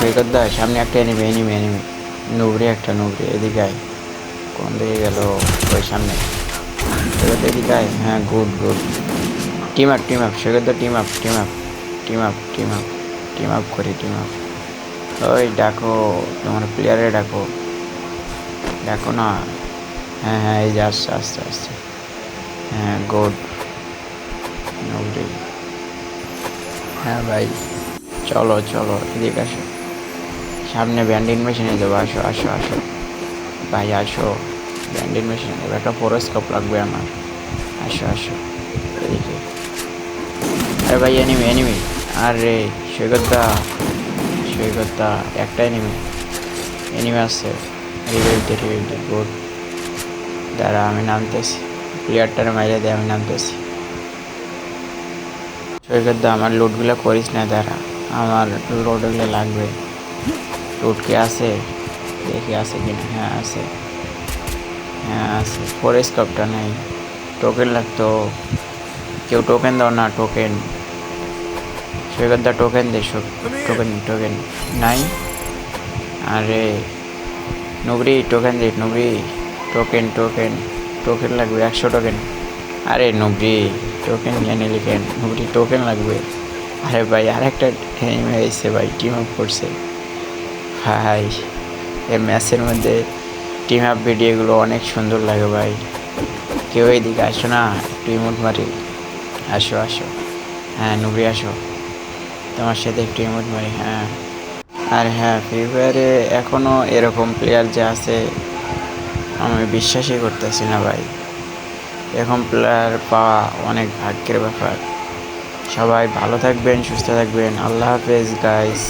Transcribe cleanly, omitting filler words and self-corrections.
সৈকত দা সামনে একটা enemy enemy enemy নুবরে একটা নুবরে এদিকে আয়। কোন দিকে গেল? ওই সামনে সৈকত এদিকে আয়। হ্যাঁ good good. Team up Saikat দা team up team up team up team up team up করি টিম আপ। ওই ডাকো তোমার প্লেয়ারে ডাকো ডাকো না। হ্যাঁ হ্যাঁ এই যে আসছে আসছে আসছে। হ্যাঁ গুড নুবরে। হ্যাঁ ভাই চলো চলো এদিকে আসো। সামনে ব্যান্ডিং মেশিনে দেবো আসো আসো আসো ভাই আসো। ব্যান্ডিং মেশিনে দেবো একটা ফোরস্কোপ লাগবে আমার। আসো আসো এদিকে। আরে ভাই এনিমি এনিমি। আরে সৈকত দা একটা এনিমি এনিমি আছে। রিভাইভ দে গুড। দাঁড়া আমি নামতেছি। প্লেয়ারটারে মাইরে দে আমি নামতেছি। সৈকত দা আমার লুটগুলো করিস না দাঁড়া। আমার লোডগুলো লাগবে। লুট কি আছে? দেখি আছে কিনা। হ্যাঁ আছে। হ্যাঁ আছে ফোরস্কোপটা নেই। টোকেন লাগতো। কেউ টোকেন দাও না টোকেন। সৈকত দা টোকেন দে টোকেন টোকেন নাই। আরে নুবরি টোকেন দে নুবরি। টোকেন টোকেন টোকেন লাগবে 100 টোকেন। আরে নুবরি টোকেন নিয়ে নিলি কেন? নুবরি টোকেন লাগবে। আরে ভাই আরেকটা এনিমি আইছে ভাই টিম আপ করছে ভাই। এই ম্যাচের মধ্যে টিম আপ ভিডিওগুলো অনেক সুন্দর লাগে ভাই। কেউ এইদিকে আসো না একটু ইমোট মারি। আসো আসো। হ্যাঁ নুবরি আসো তোমার সাথে একটু ইমোট মারি। হ্যাঁ আর হ্যাঁ ফ্রি ফায়ারে এখনও এরকম প্লেয়ার যে আছে আমি বিশ্বাসই করতেছি না ভাই। এরকম প্লেয়ার পাওয়া অনেক ভাগ্যের ব্যাপার। সবাই ভালো থাকবেন সুস্থ থাকবেন আল্লাহ হাফেজ গাইস।